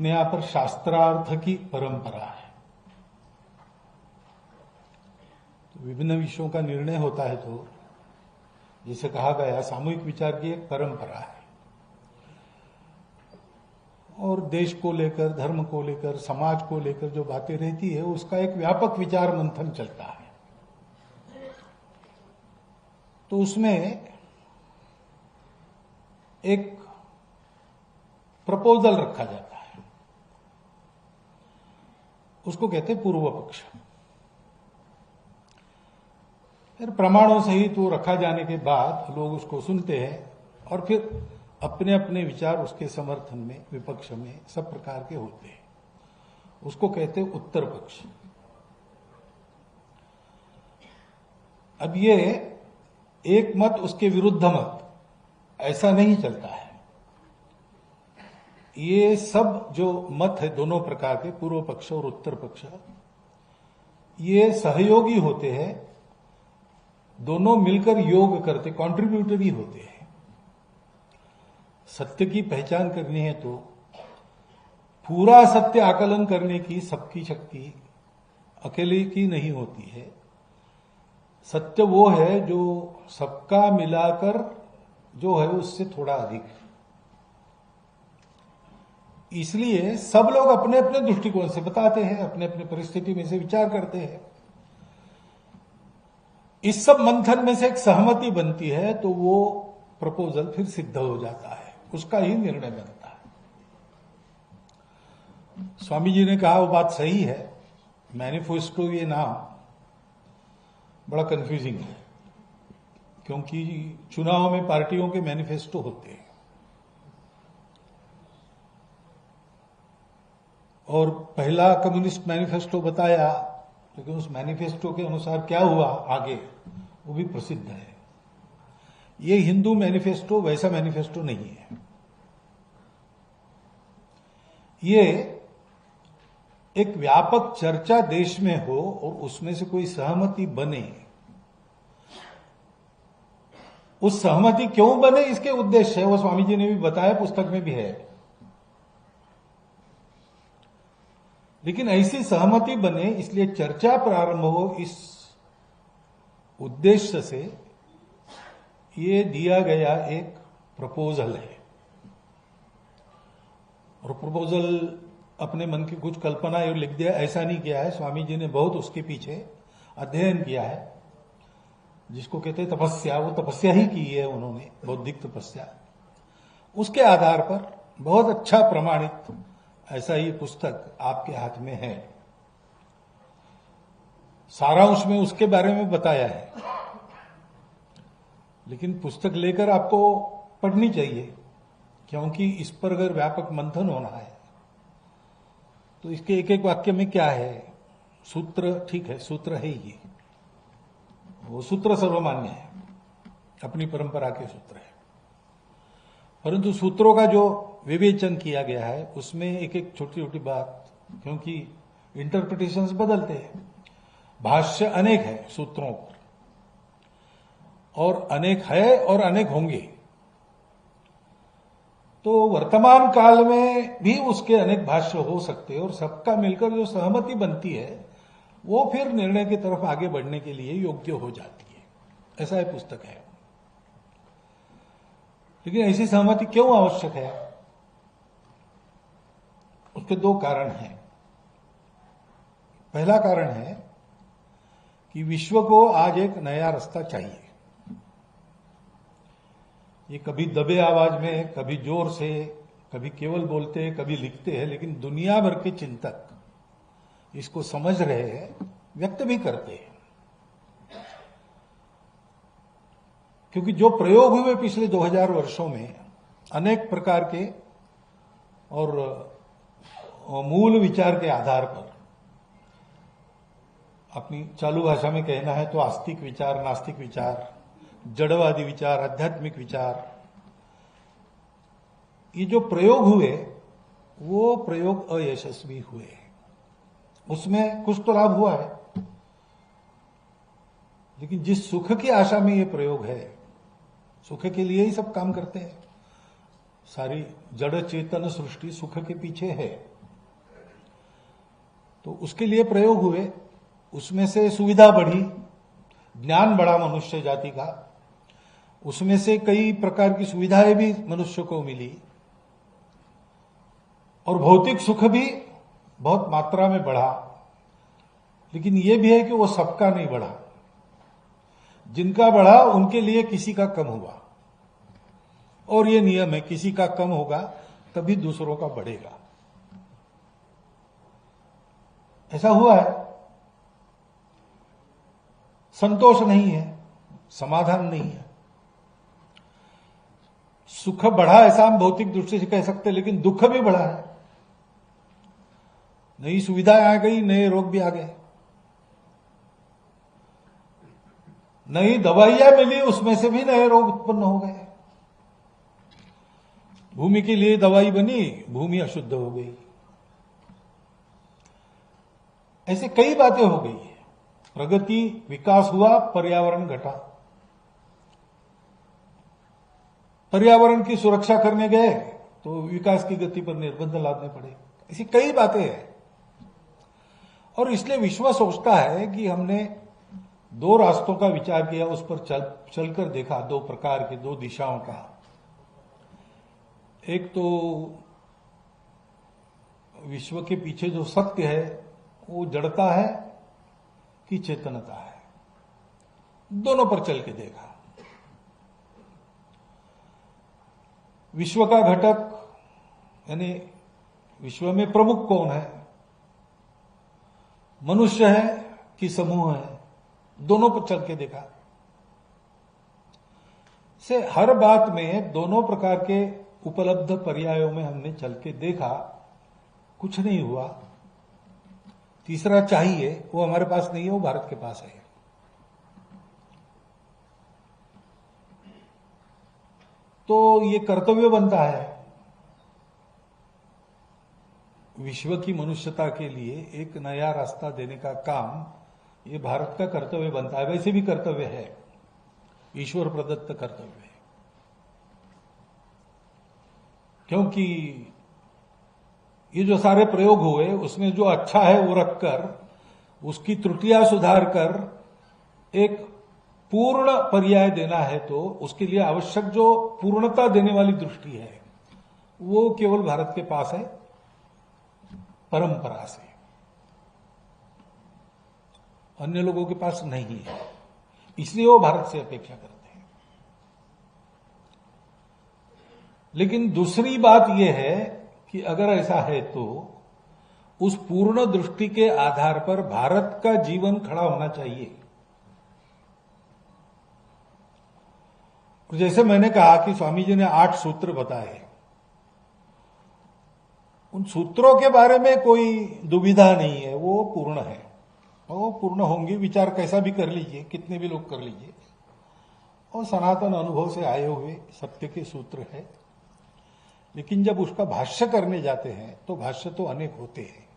अपने यहां पर शास्त्रार्थ की परंपरा है। तो विभिन्न विषयों का निर्णय होता है, तो जैसे कहा गया सामूहिक विचार की एक परंपरा है, और देश को लेकर, धर्म को लेकर, समाज को लेकर जो बातें रहती है उसका एक व्यापक विचार मंथन चलता है। तो उसमें एक प्रपोजल रखा जाता है, उसको कहते हैं पूर्व पक्ष। फिर प्रमाणों सहित वो रखा जाने के बाद लोग उसको सुनते हैं और फिर अपने अपने विचार उसके समर्थन में, विपक्ष में सब प्रकार के होते हैं। उसको कहते हैं उत्तर पक्ष। अब ये एक मत उसके विरुद्ध मत ऐसा नहीं चलता है। ये सब जो मत है दोनों प्रकार के, पूर्व पक्ष और उत्तर पक्ष, ये सहयोगी होते हैं, दोनों मिलकर योग करते, कॉन्ट्रीब्यूटरी होते हैं। सत्य की पहचान करनी है तो पूरा सत्य आकलन करने की सबकी शक्ति अकेले की नहीं होती है। सत्य वो है जो सबका मिलाकर जो है उससे थोड़ा अधिक है। इसलिए सब लोग अपने अपने दृष्टिकोण से बताते हैं, अपने अपने परिस्थिति में से विचार करते हैं। इस सब मंथन में से एक सहमति बनती है तो वो प्रपोजल फिर सिद्ध हो जाता है, उसका ही निर्णय बनता है। स्वामी जी ने कहा वो बात सही है, मैनिफेस्टो ये नाम बड़ा कंफ्यूजिंग है, क्योंकि चुनाव में पार्टियों के मैनिफेस्टो होते हैं और पहला कम्युनिस्ट मैनिफेस्टो बताया, लेकिन उस मैनिफेस्टो के अनुसार क्या हुआ आगे वो भी प्रसिद्ध है। ये हिंदू मैनिफेस्टो वैसा मैनिफेस्टो नहीं है। ये एक व्यापक चर्चा देश में हो और उसमें से कोई सहमति बने। उस सहमति क्यों बने इसके उद्देश्य है, वो स्वामी जी ने भी बताया, पुस्तक में भी है। लेकिन ऐसी सहमति बने इसलिए चर्चा प्रारंभ हो, इस उद्देश्य से ये दिया गया एक प्रपोजल है। और प्रपोजल अपने मन की कुछ कल्पना और लिख दिया ऐसा नहीं किया है। स्वामी जी ने बहुत उसके पीछे अध्ययन किया है, जिसको कहते हैं तपस्या। वो तपस्या ही की है उन्होंने, बौद्धिक तपस्या। उसके आधार पर बहुत अच्छा प्रमाणित ऐसा ही पुस्तक आपके हाथ में है। सारांश में उसके बारे में बताया है, लेकिन पुस्तक लेकर आपको पढ़नी चाहिए, क्योंकि इस पर अगर व्यापक मंथन होना है तो इसके एक एक वाक्य में क्या है, सूत्र ठीक है, सूत्र है ये, वो सूत्र सर्वमान्य है, अपनी परंपरा के सूत्र है। परंतु सूत्रों का जो विवेचन किया गया है उसमें एक एक छोटी छोटी बात, क्योंकि इंटरप्रिटेशंस बदलते हैं, भाष्य अनेक है सूत्रों पर, और अनेक है और अनेक होंगे। तो वर्तमान काल में भी उसके अनेक भाष्य हो सकते हैं और सबका मिलकर जो सहमति बनती है वो फिर निर्णय की तरफ आगे बढ़ने के लिए योग्य हो जाती है। ऐसा ही पुस्तक है। लेकिन ऐसी सहमति क्यों आवश्यक है, उसके दो कारण हैं। पहला कारण है कि विश्व को आज एक नया रास्ता चाहिए। ये कभी दबे आवाज में, कभी जोर से, कभी केवल बोलते हैं, कभी लिखते हैं, लेकिन दुनिया भर के चिंतक इसको समझ रहे हैं, व्यक्त भी करते हैं। क्योंकि जो प्रयोग हुए पिछले 2000 वर्षों में अनेक प्रकार के और मूल विचार के आधार पर, अपनी चालू भाषा में कहना है तो आस्तिक विचार, नास्तिक विचार, जड़वादी विचार, आध्यात्मिक विचार, ये जो प्रयोग हुए वो प्रयोग अयशस्वी हुए। उसमें कुछ तो लाभ हुआ है, लेकिन जिस सुख की आशा में ये प्रयोग है, सुख के लिए ही सब काम करते हैं, सारी जड़ चेतन सृष्टि सुख के पीछे है। तो उसके लिए प्रयोग हुए, उसमें से सुविधा बढ़ी, ज्ञान बढ़ा मनुष्य जाति का, उसमें से कई प्रकार की सुविधाएं भी मनुष्य को मिली और भौतिक सुख भी बहुत मात्रा में बढ़ा। लेकिन यह भी है कि वो सबका नहीं बढ़ा, जिनका बढ़ा उनके लिए किसी का कम हुआ। और ये नियम है, किसी का कम होगा तभी दूसरों का बढ़ेगा। ऐसा हुआ है। संतोष नहीं है, समाधान नहीं है। सुख बढ़ा ऐसा हम भौतिक दृष्टि से कह सकते हैं, लेकिन दुख भी बढ़ा है। नई सुविधाएं आ गई, नए रोग भी आ गए, नई दवाइयां मिली, उसमें से भी नए रोग उत्पन्न हो गए। भूमि के लिए दवाई बनी, भूमि अशुद्ध हो गई। ऐसे कई बातें हो गई है। प्रगति, विकास हुआ, पर्यावरण घटा। पर्यावरण की सुरक्षा करने गए तो विकास की गति पर निर्बंध लादने पड़े। ऐसी कई बातें हैं। और इसलिए विश्व सोचता है कि हमने दो रास्तों का विचार किया, उस पर चलकर देखा, दो प्रकार के, दो दिशाओं का। एक तो विश्व के पीछे जो सत्य है वो जड़ता है कि चेतनता है, दोनों पर चल के देखा। विश्व का घटक यानी विश्व में प्रमुख कौन है, मनुष्य है कि समूह है, दोनों पर चल के देखा। से हर बात में दोनों प्रकार के उपलब्ध पर्यायों में हमने चल के देखा, कुछ नहीं हुआ। तीसरा चाहिए, वो हमारे पास नहीं है, वो भारत के पास है। तो ये कर्तव्य बनता है विश्व की मनुष्यता के लिए एक नया रास्ता देने का काम, ये भारत का कर्तव्य बनता है। वैसे भी कर्तव्य है, ईश्वर प्रदत्त कर्तव्य है। क्योंकि ये जो सारे प्रयोग हुए उसमें जो अच्छा है वो रखकर, उसकी त्रुटियां सुधार कर एक पूर्ण पर्याय देना है, तो उसके लिए आवश्यक जो पूर्णता देने वाली दृष्टि है वो केवल भारत के पास है, परंपरा से। अन्य लोगों के पास नहीं है, इसलिए वो भारत से अपेक्षा करते हैं। लेकिन दूसरी बात यह है कि अगर ऐसा है तो उस पूर्ण दृष्टि के आधार पर भारत का जीवन खड़ा होना चाहिए। जैसे मैंने कहा कि स्वामी जी ने 8 सूत्र बताए, उन सूत्रों के बारे में कोई दुविधा नहीं है, वो पूर्ण है, वो पूर्ण होंगे। विचार कैसा भी कर लीजिए, कितने भी लोग कर लीजिए, और सनातन अनुभव से आए हुए सत्य के सूत्र है। लेकिन जब उसका भाष्य करने जाते हैं तो भाष्य तो अनेक होते हैं।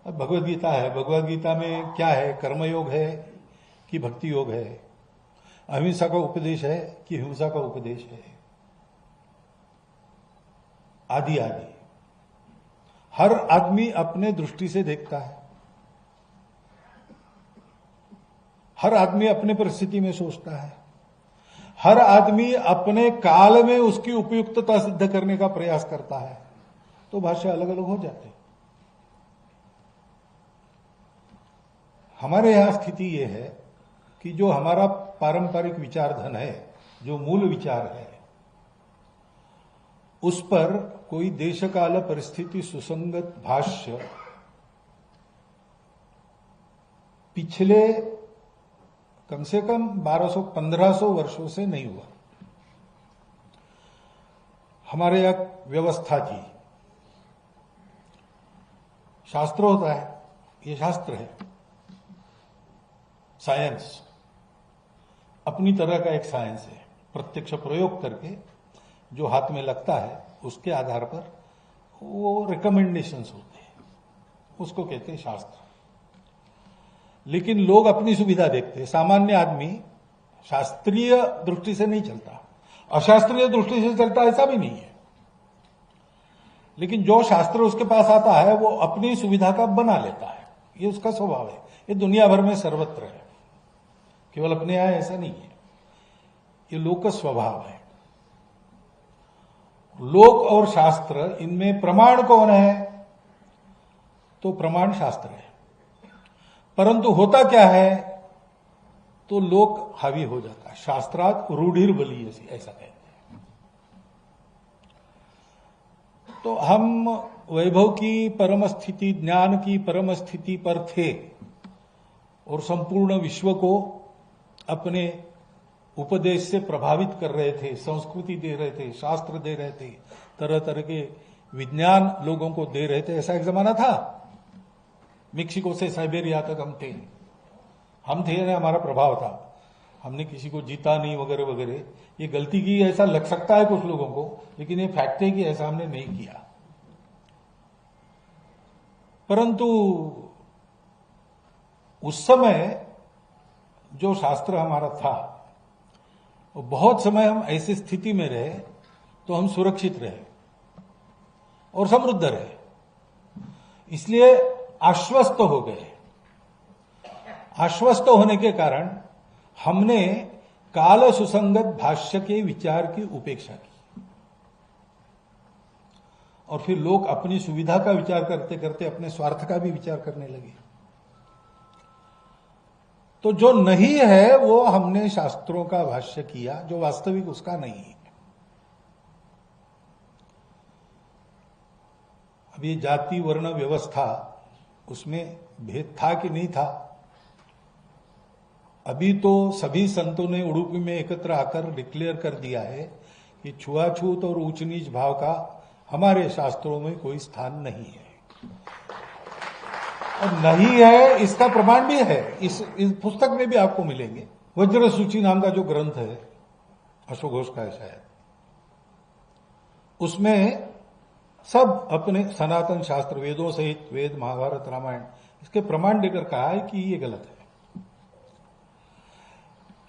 अब भगवद गीता है, भगवद गीता में क्या है, कर्मयोग है कि भक्ति योग है, अहिंसा का उपदेश है कि हिंसा का उपदेश है, आदि आदि। हर आदमी अपने दृष्टि से देखता है, हर आदमी अपने परिस्थिति में सोचता है, हर आदमी अपने काल में उसकी उपयुक्तता सिद्ध करने का प्रयास करता है। तो भाष्य अलग अलग हो जाते हैं। हमारे यहां स्थिति यह है कि जो हमारा पारंपरिक विचारधन है, जो मूल विचार है, उस पर कोई देशकाल परिस्थिति सुसंगत भाष्य पिछले कम से कम 1200-1500 वर्षों से नहीं हुआ। हमारे यहां व्यवस्था थी, शास्त्र होता है, ये शास्त्र है, साइंस अपनी तरह का एक साइंस है। प्रत्यक्ष प्रयोग करके जो हाथ में लगता है उसके आधार पर वो रिकमेंडेशंस होते हैं, उसको कहते हैं शास्त्र। लेकिन लोग अपनी सुविधा देखते हैं। सामान्य आदमी शास्त्रीय दृष्टि से नहीं चलता, अशास्त्रीय दृष्टि से चलता ऐसा भी नहीं है, लेकिन जो शास्त्र उसके पास आता है वो अपनी सुविधा का बना लेता है, ये उसका स्वभाव है। ये दुनिया भर में सर्वत्र है, केवल अपने यहां ऐसा नहीं है, ये लोक का स्वभाव है। लोक और शास्त्र, इनमें प्रमाण कौन है? तो प्रमाण शास्त्र है, परंतु होता क्या है? तो लोक हावी हो जाता है। शास्त्रात रूढ़िर बली, ऐसा कहते हैं। तो हम वैभव की परम स्थिति, ज्ञान की परम स्थिति पर थे और संपूर्ण विश्व को अपने उपदेश से प्रभावित कर रहे थे, संस्कृति दे रहे थे, शास्त्र दे रहे थे, तरह तरह के विज्ञान लोगों को दे रहे थे। ऐसा एक जमाना था। मेक्सिको से साइबेरिया तक हम थे ना, हमारा प्रभाव था। हमने किसी को जीता नहीं वगैरह वगैरह। ये गलती की ऐसा लग सकता है कुछ लोगों को, लेकिन ये फैक्ट है कि ऐसा हमने नहीं किया। परंतु उस समय जो शास्त्र हमारा था, बहुत समय हम ऐसी स्थिति में रहे तो हम सुरक्षित रहे और समृद्ध रहे, इसलिए आश्वस्त हो गए। आश्वस्त होने के कारण हमने काल सुसंगत भाष्य के विचार की उपेक्षा की और फिर लोग अपनी सुविधा का विचार करते करते अपने स्वार्थ का भी विचार करने लगे। तो जो नहीं है वो हमने शास्त्रों का भाष्य किया, जो वास्तविक उसका नहीं है। अब ये जाति वर्ण व्यवस्था, उसमें भेद था कि नहीं था? अभी तो सभी संतों ने उडुपी में एकत्र आकर डिक्लेयर कर दिया है कि छुआछूत और ऊंच नीच भाव का हमारे शास्त्रों में कोई स्थान नहीं है। और नहीं है इसका प्रमाण भी है, इस पुस्तक में भी आपको मिलेंगे। वज्र सूची नाम का जो ग्रंथ है, अशोक घोष का है शायद, उसमें सब अपने सनातन शास्त्र, वेदों सहित वेद, महाभारत, रामायण, इसके प्रमाण देकर कहा है कि ये गलत है।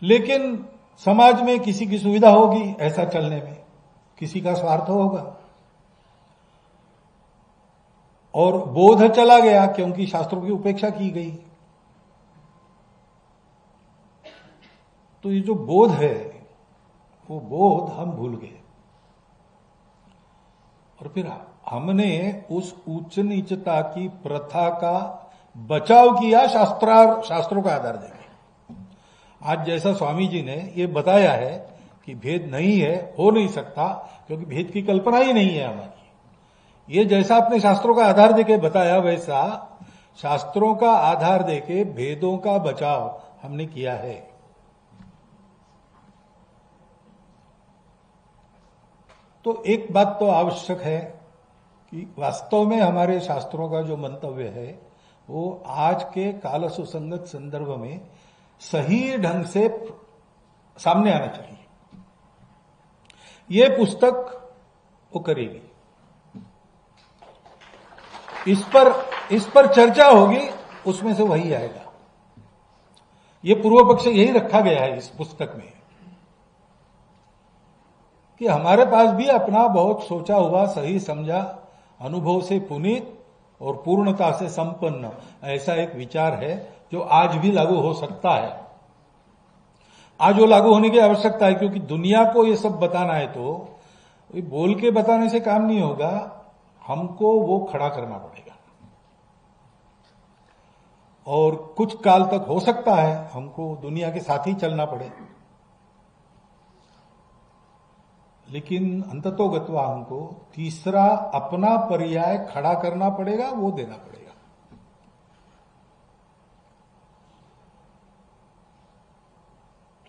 लेकिन समाज में किसी की सुविधा होगी ऐसा चलने में, किसी का स्वार्थ होगा और बोध चला गया क्योंकि शास्त्रों की उपेक्षा की गई। तो ये जो बोध है वो बोध हम भूल गए और फिर हमने उस उच्च नीचता की प्रथा का बचाव किया शास्त्रों का आधार देकर। आज जैसा स्वामी जी ने ये बताया है कि भेद नहीं है, हो नहीं सकता, क्योंकि भेद की कल्पना ही नहीं है हमारी। ये जैसा अपने शास्त्रों का आधार देके बताया, वैसा शास्त्रों का आधार देके भेदों का बचाव हमने किया है। तो एक बात तो आवश्यक है कि वास्तव में हमारे शास्त्रों का जो मंतव्य है वो आज के काल सुसंगत संदर्भ में सही ढंग से सामने आना चाहिए। ये पुस्तक वो करेगी, इस पर चर्चा होगी, उसमें से वही आएगा। ये पूर्व पक्ष यही रखा गया है इस पुस्तक में कि हमारे पास भी अपना बहुत सोचा हुआ, सही समझा, अनुभव से पुनीत और पूर्णता से संपन्न ऐसा एक विचार है जो आज भी लागू हो सकता है। आज वो लागू होने की आवश्यकता है, क्योंकि दुनिया को ये सब बताना है तो बोल के बताने से काम नहीं होगा, हमको वो खड़ा करना पड़ेगा। और कुछ काल तक हो सकता है हमको दुनिया के साथ ही चलना पड़े, लेकिन अंततोगत्वा हमको तीसरा अपना पर्याय खड़ा करना पड़ेगा, वो देना पड़ेगा।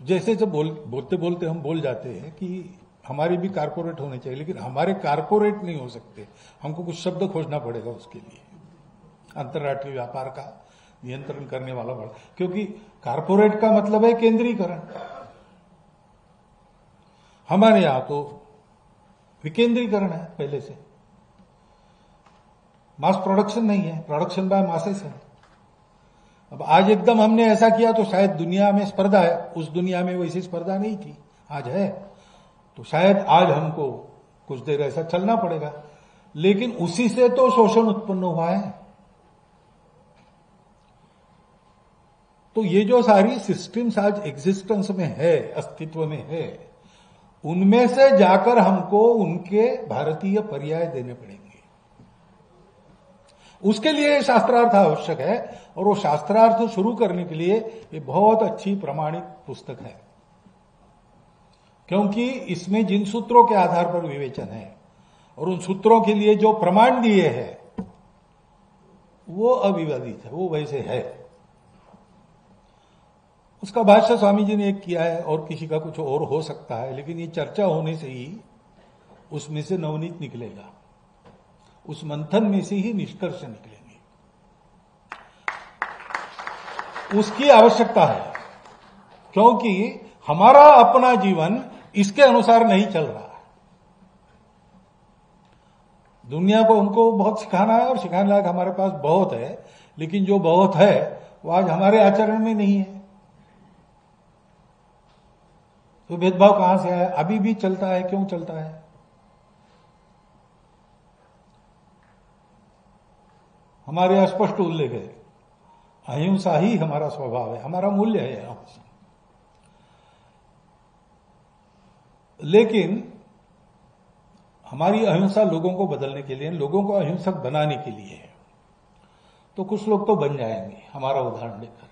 तो जैसे जब बोलते बोलते हम बोल जाते हैं कि हमारे भी कारपोरेट होने चाहिए, लेकिन हमारे कारपोरेट नहीं हो सकते, हमको कुछ शब्द खोजना पड़ेगा उसके लिए। अंतर्राष्ट्रीय व्यापार का नियंत्रण करने वाला बड़ा, क्योंकि कारपोरेट का मतलब है केंद्रीकरण। हमारे यहां तो विकेंद्रीकरण है पहले से, मास प्रोडक्शन नहीं है, प्रोडक्शन बाय मासेस है। अब आज एकदम हमने ऐसा किया तो शायद दुनिया में स्पर्धा है, उस दुनिया में वैसी स्पर्धा नहीं थी, आज है। तो शायद आज हमको कुछ देर ऐसा चलना पड़ेगा, लेकिन उसी से तो शोषण उत्पन्न हुआ है। तो ये जो सारी सिस्टम्स आज एग्जिस्टेंस में है, अस्तित्व में है, उनमें से जाकर हमको उनके भारतीय पर्याय देने पड़ेंगे। उसके लिए शास्त्रार्थ आवश्यक है, और वो शास्त्रार्थ शुरू करने के लिए ये बहुत अच्छी प्रमाणिक पुस्तक है, क्योंकि इसमें जिन सूत्रों के आधार पर विवेचन है और उन सूत्रों के लिए जो प्रमाण दिए हैं वो अविवादित है, वो वैसे है। उसका भाष्य स्वामी जी ने एक किया है, और किसी का कुछ और हो सकता है, लेकिन ये चर्चा होने से ही उसमें से नवनीत निकलेगा, उस मंथन में से ही निष्कर्ष निकलेंगे। उसकी आवश्यकता है, क्योंकि हमारा अपना जीवन इसके अनुसार नहीं चल रहा है। दुनिया को उनको बहुत सिखाना है, और सिखाने लायक हमारे पास बहुत है, लेकिन जो बहुत है वो आज हमारे आचरण में नहीं है। तो भेदभाव कहां से आया? अभी भी चलता है। क्यों चलता है? हमारे अस्पष्ट उल्लेख है, अहिंसा ही हमारा स्वभाव है, हमारा मूल्य है अहिंसा। लेकिन हमारी अहिंसा लोगों को बदलने के लिए, लोगों को अहिंसक बनाने के लिए है। तो कुछ लोग तो बन जाएंगे हमारा उदाहरण लेकर,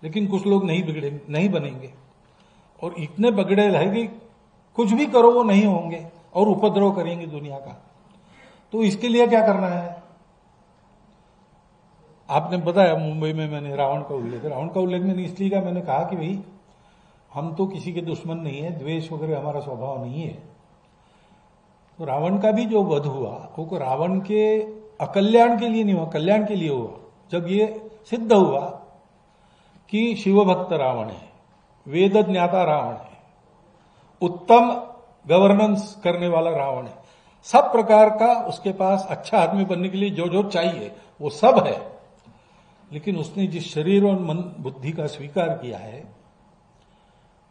लेकिन कुछ लोग नहीं बनेंगे, और इतने बगड़े रहेंगे, कुछ भी करो वो नहीं होंगे और उपद्रव करेंगे दुनिया का। तो इसके लिए क्या करना है? आपने बताया मुंबई में मैंने रावण का उल्लेख मैंने इसलिए कहा, मैंने कहा कि भाई हम तो किसी के दुश्मन नहीं है, द्वेष वगैरह हमारा स्वभाव नहीं है। तो रावण का भी जो वध हुआ वो रावण के अकल्याण के लिए नहीं हुआ, कल्याण के लिए हुआ। जब ये सिद्ध हुआ कि शिवभक्त रावण है, वेद ज्ञाता रावण है, उत्तम गवर्नेंस करने वाला रावण है, सब प्रकार का उसके पास अच्छा आदमी बनने के लिए जो जो चाहिए वो सब है, लेकिन उसने जिस शरीर और मन बुद्धि का स्वीकार किया है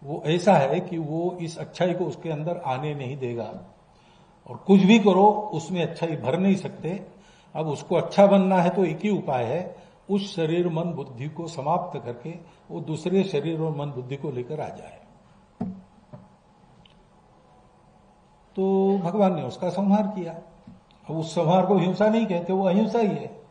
वो ऐसा है कि वो इस अच्छाई को उसके अंदर आने नहीं देगा, और कुछ भी करो उसमें अच्छाई भर नहीं सकते। अब उसको अच्छा बनना है तो एक ही उपाय है, उस शरीर मन बुद्धि को समाप्त करके वो दूसरे शरीर और मन बुद्धि को लेकर आ जाए। तो भगवान ने उसका संहार किया। अब उस संहार को हिंसा नहीं कहते, वो अहिंसा ही है।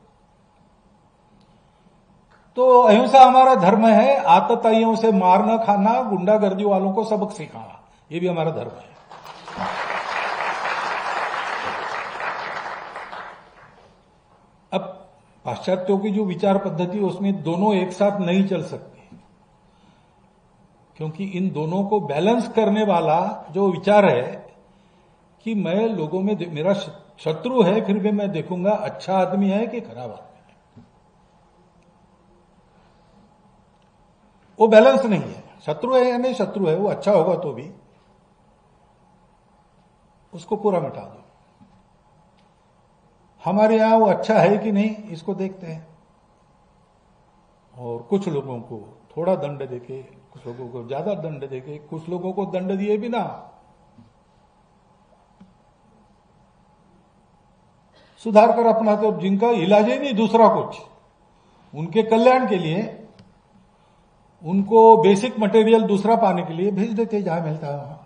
तो अहिंसा हमारा धर्म है। आतताइयों से मारना खाना, गुंडागर्दी वालों को सबक सिखाना, ये भी हमारा धर्म है। अब पाश्चात्यों की जो विचार पद्धति है उसमें दोनों एक साथ नहीं चल सकते, क्योंकि इन दोनों को बैलेंस करने वाला जो विचार है कि मैं लोगों में, मेरा शत्रु है फिर भी मैं देखूंगा अच्छा आदमी है कि खराब आदमी है, वो बैलेंस नहीं है। शत्रु है या नहीं शत्रु है, वो अच्छा होगा तो भी उसको पूरा मिटा दो। हमारे यहां वो अच्छा है कि नहीं इसको देखते हैं, और कुछ लोगों को थोड़ा दंड देके, कुछ लोगों को ज्यादा दंड देके, कुछ लोगों को दंड दिए बिना सुधार कर अपना, तो जिनका इलाज ही नहीं दूसरा कुछ, उनके कल्याण के लिए उनको बेसिक मटेरियल दूसरा पाने के लिए भेज देते जहां मिलता है वहां।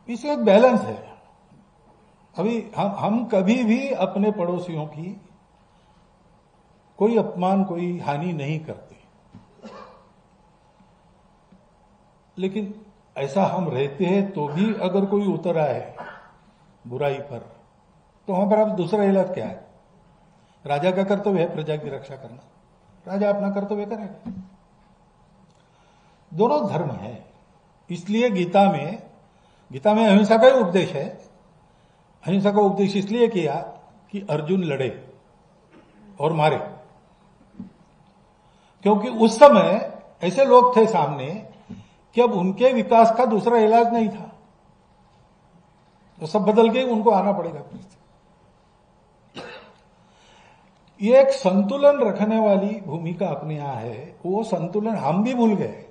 इसमें एक बैलेंस है। अभी हम कभी भी अपने पड़ोसियों की कोई अपमान, कोई हानि नहीं करते, लेकिन ऐसा हम रहते हैं तो भी अगर कोई उतर आए बुराई पर, तो वहां पर अब दूसरा इलाज क्या है? राजा का कर्तव्य है प्रजा की रक्षा करना, राजा अपना कर्तव्य करेगा। दोनों धर्म है। इसलिए गीता में अहिंसा का ही उपदेश है। अहिंसा का उपदेश इसलिए किया कि अर्जुन लड़े और मारे, क्योंकि उस समय ऐसे लोग थे सामने कि अब उनके विकास का दूसरा इलाज नहीं था, तो सब बदल के उनको आना पड़ेगा। ये एक संतुलन रखने वाली भूमिका अपने यहां है। वो संतुलन हम भी भूल गए।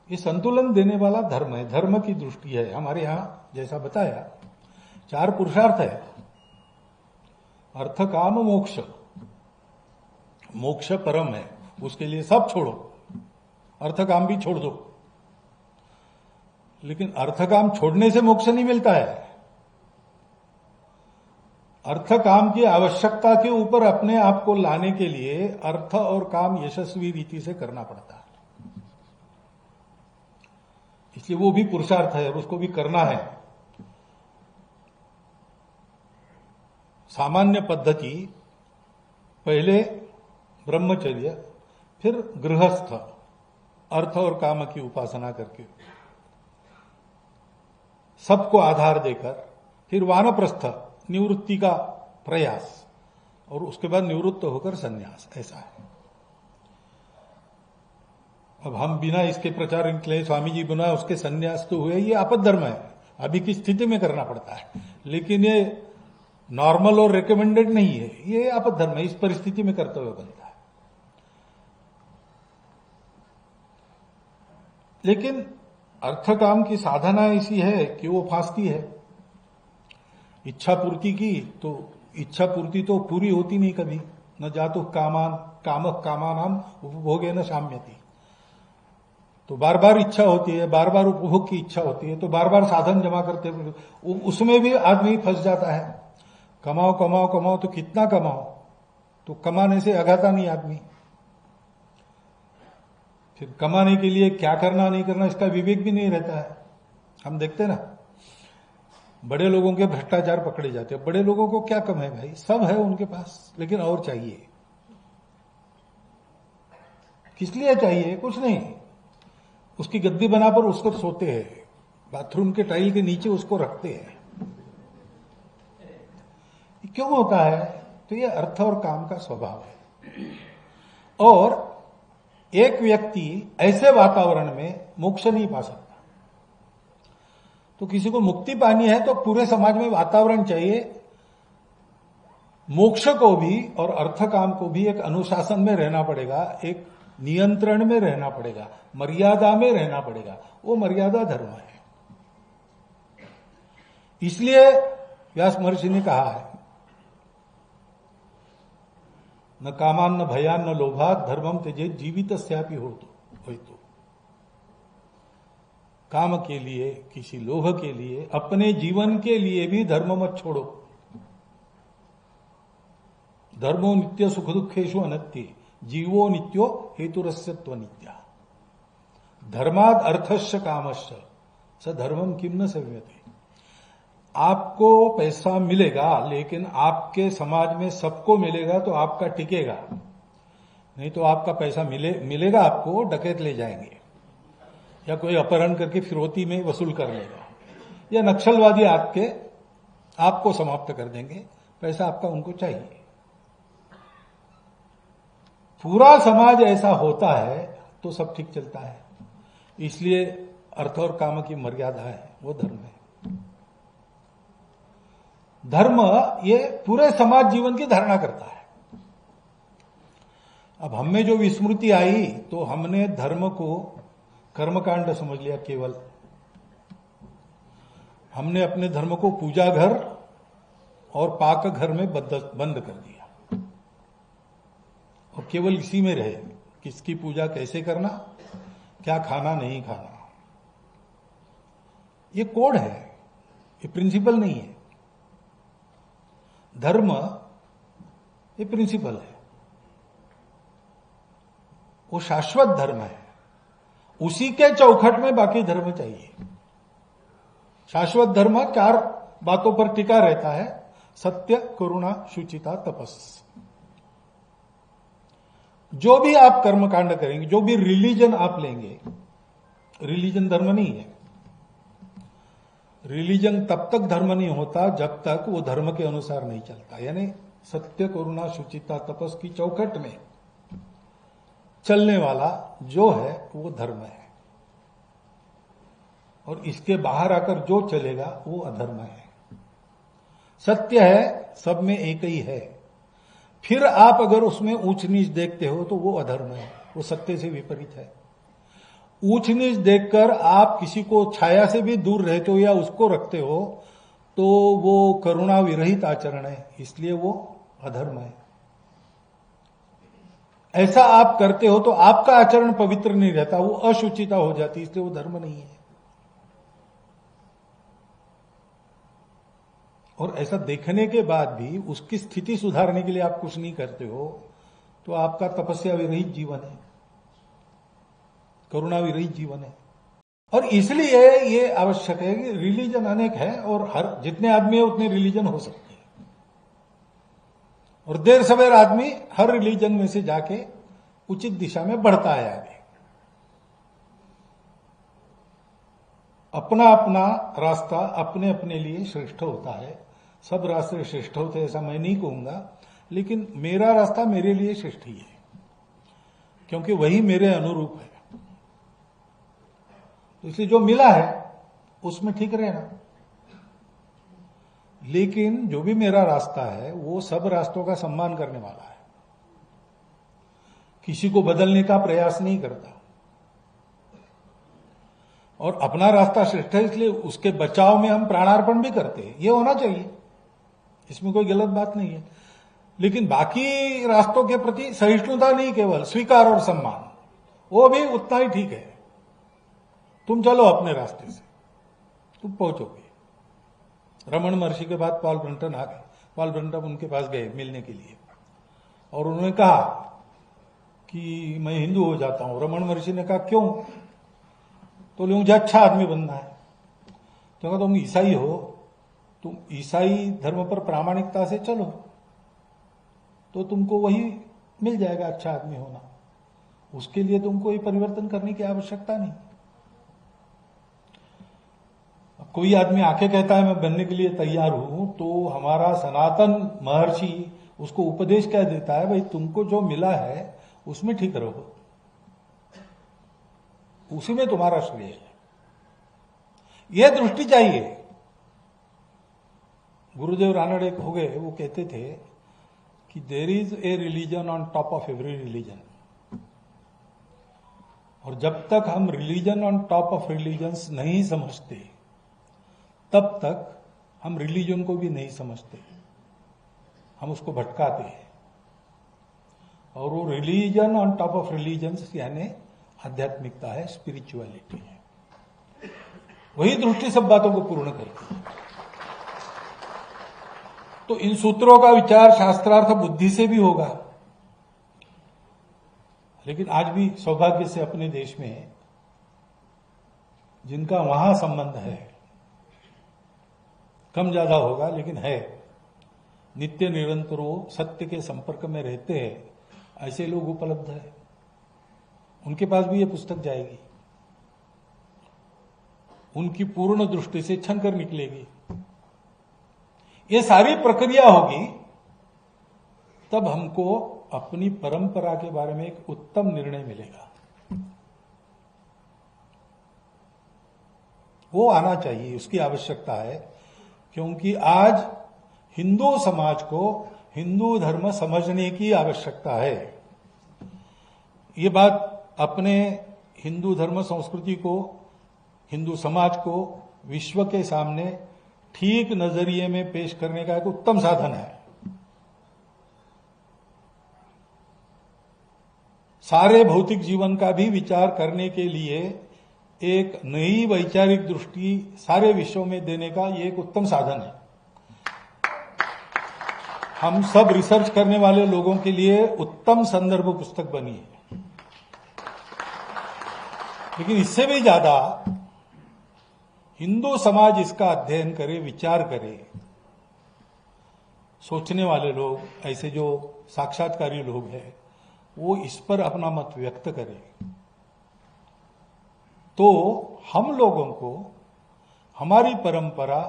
ये संतुलन देने वाला धर्म है, धर्म की दृष्टि है। हमारे यहां जैसा बताया 4 पुरुषार्थ है, अर्थ काम मोक्ष। मोक्ष परम है, उसके लिए सब छोड़ो, अर्थ काम भी छोड़ दो। लेकिन अर्थ काम छोड़ने से मोक्ष नहीं मिलता है। अर्थ काम की आवश्यकता के ऊपर अपने आप को लाने के लिए अर्थ और काम यशस्वी रीति से करना पड़ता है। इसलिए वो भी पुरुषार्थ है और उसको भी करना है। सामान्य पद्धति पहले ब्रह्मचर्य, फिर गृहस्थ, अर्थ और काम की उपासना करके सबको आधार देकर, फिर वानप्रस्थ निवृत्ति का प्रयास, और उसके बाद निवृत्त होकर संन्यास, ऐसा है। अब हम बिना इसके प्रचार के स्वामी जी बना उसके संन्यास तो हुए, ये आपद धर्म है, अभी की स्थिति में करना पड़ता है, लेकिन ये नॉर्मल और रिकमेंडेड नहीं है, ये आपद धर्म है, इस परिस्थिति में कर्तव्य बनता है। लेकिन अर्थ काम की साधना ऐसी है कि वो फांसती है। इच्छा पूर्ति की तो इच्छा पूर्ति तो पूरी होती नहीं कभी, न जातु कामानाम उपभोगे न शाम्यति। तो बार बार इच्छा होती है, बार बार उपभोग की इच्छा होती है, तो बार बार साधन जमा करते हुए उसमें भी आदमी फंस जाता है। कमाओ कमाओ कमाओ, तो कितना कमाओ, तो कमाने से अघाता नहीं आदमी। फिर कमाने के लिए क्या करना नहीं करना इसका विवेक भी नहीं रहता है। हम देखते ना, बड़े लोगों के भ्रष्टाचार पकड़े जाते हैं। बड़े लोगों को क्या कम है भाई, सब है उनके पास, लेकिन और चाहिए। किस लिए चाहिए? कुछ नहीं, उसकी गद्दी बनाकर उसको सोते हैं, बाथरूम के टाइल के नीचे उसको रखते हैं। क्यों होता है? तो ये अर्थ और काम का स्वभाव है। और एक व्यक्ति ऐसे वातावरण में मोक्ष नहीं पा सकता। तो किसी को मुक्ति पानी है तो पूरे समाज में वातावरण चाहिए, मोक्ष को भी और अर्थ काम को भी एक अनुशासन में रहना पड़ेगा, एक नियंत्रण में रहना पड़ेगा, मर्यादा में रहना पड़ेगा। वो मर्यादा धर्म है। इसलिए व्यास महर्षि ने कहा है, न कामान न भयान न लोभात धर्मम त्यजेत जीवित स्यापि हो तो। काम के लिए, किसी लोभ के लिए, अपने जीवन के लिए भी धर्म मत छोड़ो। धर्मो नित्य सुख दुखेशु अनत्य जीवो नित्यो हेतुरस्यत्व नित्या। धर्माद अर्थस्य कामस्य स धर्मम किम न सेव्यते। आपको पैसा मिलेगा, लेकिन आपके समाज में सबको मिलेगा तो आपका टिकेगा, नहीं तो आपका पैसा मिलेगा आपको, डकैत ले जाएंगे या कोई अपहरण करके फिरौती में वसूल कर लेगा, या नक्सलवादी आपको समाप्त कर देंगे। पैसा आपका उनको चाहिए। पूरा समाज ऐसा होता है तो सब ठीक चलता है। इसलिए अर्थ और काम की मर्यादा है, वो धर्म है। धर्म ये पूरे समाज जीवन की धारणा करता है। अब हमें जो विस्मृति आई तो हमने धर्म को कर्मकांड समझ लिया केवल। हमने अपने धर्म को पूजा घर और पाक घर में बंद कर दिया और केवल इसी में रहे, किसकी पूजा कैसे करना, क्या खाना नहीं खाना। ये कोड है, ये प्रिंसिपल नहीं है। धर्म ये प्रिंसिपल है, वो शाश्वत धर्म है। उसी के चौखट में बाकी धर्म चाहिए। शाश्वत धर्म 4 बातों पर टिका रहता है: सत्य, करुणा, शुचिता, तपस। जो भी आप कर्मकांड करेंगे, जो भी रिलीजन आप लेंगे, रिलीजन धर्म नहीं है। रिलीजन तब तक धर्म नहीं होता जब तक वो धर्म के अनुसार नहीं चलता। यानी सत्य, करुणा, शुचिता, तपस की चौखट में चलने वाला जो है वो धर्म है, और इसके बाहर आकर जो चलेगा वो अधर्म है। सत्य है, सब में एक ही है। फिर आप अगर उसमें ऊंच नीच देखते हो तो वो अधर्म है, वो सत्य से विपरीत है। ऊंच नीच देखकर आप किसी को छाया से भी दूर रहते हो या उसको रखते हो तो वो करुणा विरहित आचरण है, इसलिए वो अधर्म है। ऐसा आप करते हो तो आपका आचरण पवित्र नहीं रहता, वो अशुचिता हो जाती, इसलिए वो धर्म नहीं है। और ऐसा देखने के बाद भी उसकी स्थिति सुधारने के लिए आप कुछ नहीं करते हो तो आपका तपस्या विरहित जीवन है, करुणा विरहित जीवन है। और इसलिए ये आवश्यक है कि रिलीजन अनेक है और हर जितने आदमी है उतने रिलीजन हो सकते हैं, और देर सवेर आदमी हर रिलीजन में से जाके उचित दिशा में बढ़ता है आगे। अपना अपना रास्ता अपने अपने लिए श्रेष्ठ होता है, सब रास्ते श्रेष्ठ होते ऐसा मैं नहीं कहूंगा, लेकिन मेरा रास्ता मेरे लिए श्रेष्ठ ही है क्योंकि वही मेरे अनुरूप है। तो इसलिए जो मिला है उसमें ठीक रहना, लेकिन जो भी मेरा रास्ता है वो सब रास्तों का सम्मान करने वाला है, किसी को बदलने का प्रयास नहीं करता। और अपना रास्ता श्रेष्ठ है इसलिए उसके बचाव में हम प्राणार्पण भी करते हैं, ये होना चाहिए, इसमें कोई गलत बात नहीं है। लेकिन बाकी रास्तों के प्रति सहिष्णुता नहीं, केवल स्वीकार और सम्मान, वो भी उतना ही ठीक है। तुम चलो अपने रास्ते से, तुम पहुंचोगे। रमन महर्षि के बाद पॉल ब्रंटन आ गए, पॉल ब्रंटन उनके पास गए मिलने के लिए और उन्होंने कहा कि मैं हिंदू हो जाता हूं। रमन महर्षि ने कहा क्यों? तो मुझे अच्छा आदमी बनना है। तो कहा तुम ईसाई हो, तुम ईसाई धर्म पर प्रामाणिकता से चलो तो तुमको वही मिल जाएगा, अच्छा आदमी होना। उसके लिए तुमको कोई परिवर्तन करने की आवश्यकता नहीं। कोई आदमी आके कहता है मैं बनने के लिए तैयार हूं, तो हमारा सनातन महर्षि उसको उपदेश क्या देता है, भाई तुमको जो मिला है उसमें ठीक रहो, उसी में तुम्हारा श्रेय है। यह दृष्टि चाहिए। गुरुदेव रानड़े हो गए, वो कहते थे कि there is a religion on top of every religion, और जब तक हम religion on top of religions नहीं समझते तब तक हम रिलीजन को भी नहीं समझते, हम उसको भटकाते हैं। और वो religion on top of religions यानी आध्यात्मिकता है, स्पिरिचुअलिटी है। वही दृष्टि सब बातों को पूर्ण करती है। तो इन सूत्रों का विचार शास्त्रार्थ बुद्धि से भी होगा, लेकिन आज भी सौभाग्य से अपने देश में जिनका वहां संबंध है, कम ज्यादा होगा लेकिन है, नित्य निरंतर वो सत्य के संपर्क में रहते हैं, ऐसे लोग उपलब्ध है। उनके पास भी ये पुस्तक जाएगी, उनकी पूर्ण दृष्टि से छन कर निकलेगी। ये सारी प्रक्रिया होगी तब हमको अपनी परंपरा के बारे में एक उत्तम निर्णय मिलेगा। वो आना चाहिए, उसकी आवश्यकता है, क्योंकि आज हिंदू समाज को हिंदू धर्म समझने की आवश्यकता है। ये बात अपने हिंदू धर्म संस्कृति को, हिंदू समाज को विश्व के सामने ठीक नजरिए में पेश करने का एक उत्तम साधन है। सारे भौतिक जीवन का भी विचार करने के लिए एक नई वैचारिक दृष्टि सारे विश्व में देने का ये एक उत्तम साधन है। हम सब रिसर्च करने वाले लोगों के लिए उत्तम संदर्भ पुस्तक बनी है। लेकिन इससे भी ज्यादा हिंदू समाज इसका अध्ययन करे, विचार करे, सोचने वाले लोग, ऐसे जो साक्षात्कारी लोग हैं, वो इस पर अपना मत व्यक्त करें, तो हम लोगों को हमारी परंपरा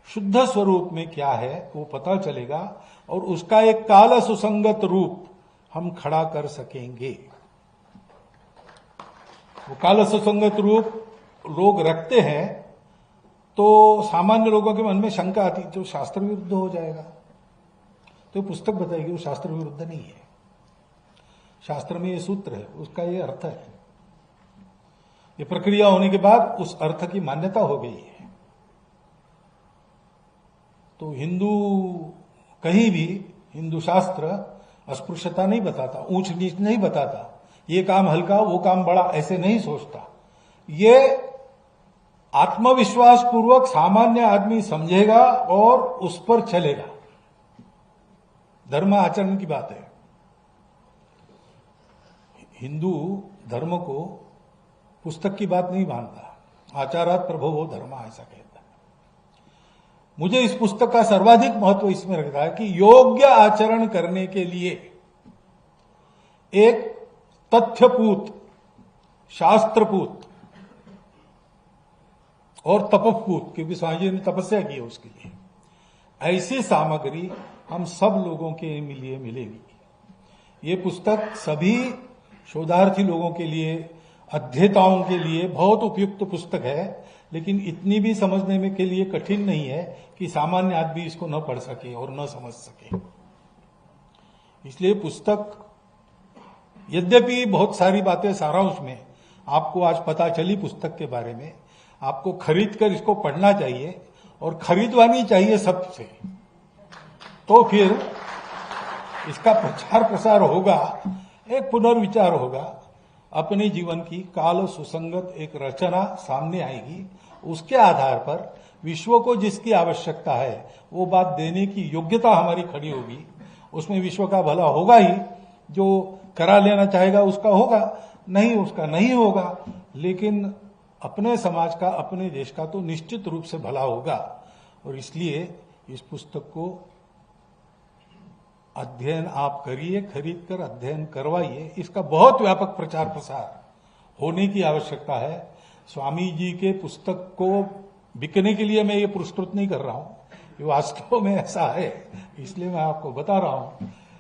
शुद्ध स्वरूप में क्या है वो पता चलेगा और उसका एक काल सुसंगत रूप हम खड़ा कर सकेंगे। वो काल सुसंगत रूप लोग रखते हैं तो सामान्य लोगों के मन में शंका आती, जो शास्त्र विरुद्ध हो जाएगा। तो पुस्तक बताएगी वो शास्त्र विरुद्ध नहीं है, शास्त्र में ये सूत्र है, उसका ये अर्थ है। ये प्रक्रिया होने के बाद उस अर्थ की मान्यता हो गई है। तो हिंदू कहीं भी हिंदू शास्त्र अस्पृश्यता नहीं बताता, ऊंच नीच नहीं बताता, ये काम हल्का वो काम बड़ा ऐसे नहीं सोचता। ये आत्मविश्वास पूर्वक सामान्य आदमी समझेगा और उस पर चलेगा। धर्म आचरण की बात है। हिंदू धर्म को पुस्तक की बात नहीं मानता। आचारात प्रभवो धर्म ऐसा कहता है। मुझे इस पुस्तक का सर्वाधिक महत्व इसमें लगता है कि योग्य आचरण करने के लिए एक तथ्यपूत, शास्त्रपूत और तपपूत, क्योंकि स्वामी जी ने तपस्या की है उसके लिए, ऐसी सामग्री हम सब लोगों के लिए मिलेगी। ये पुस्तक सभी शोधार्थी लोगों के लिए, अध्येताओं के लिए बहुत उपयुक्त पुस्तक है, लेकिन इतनी भी समझने में के लिए कठिन नहीं है कि सामान्य आदमी इसको न पढ़ सके और न समझ सके। इसलिए पुस्तक, यद्यपि बहुत सारी बातें सारांश में आपको आज पता चली पुस्तक के बारे में, आपको खरीद कर इसको पढ़ना चाहिए और खरीदवानी चाहिए सबसे, तो फिर इसका प्रचार प्रसार होगा, एक पुनर्विचार होगा, अपने जीवन की काल सुसंगत एक रचना सामने आएगी। उसके आधार पर विश्व को जिसकी आवश्यकता है वो बात देने की योग्यता हमारी खड़ी होगी। उसमें विश्व का भला होगा ही, जो करा लेना चाहेगा उसका होगा, नहीं उसका नहीं होगा, लेकिन अपने समाज का, अपने देश का तो निश्चित रूप से भला होगा। और इसलिए इस पुस्तक को अध्ययन आप करिए, खरीद कर अध्ययन करवाइए। इसका बहुत व्यापक प्रचार प्रसार होने की आवश्यकता है। स्वामी जी के पुस्तक को बिकने के लिए मैं ये पुरस्कृत नहीं कर रहा हूं, ये वास्तव में ऐसा है, इसलिए मैं आपको बता रहा हूं।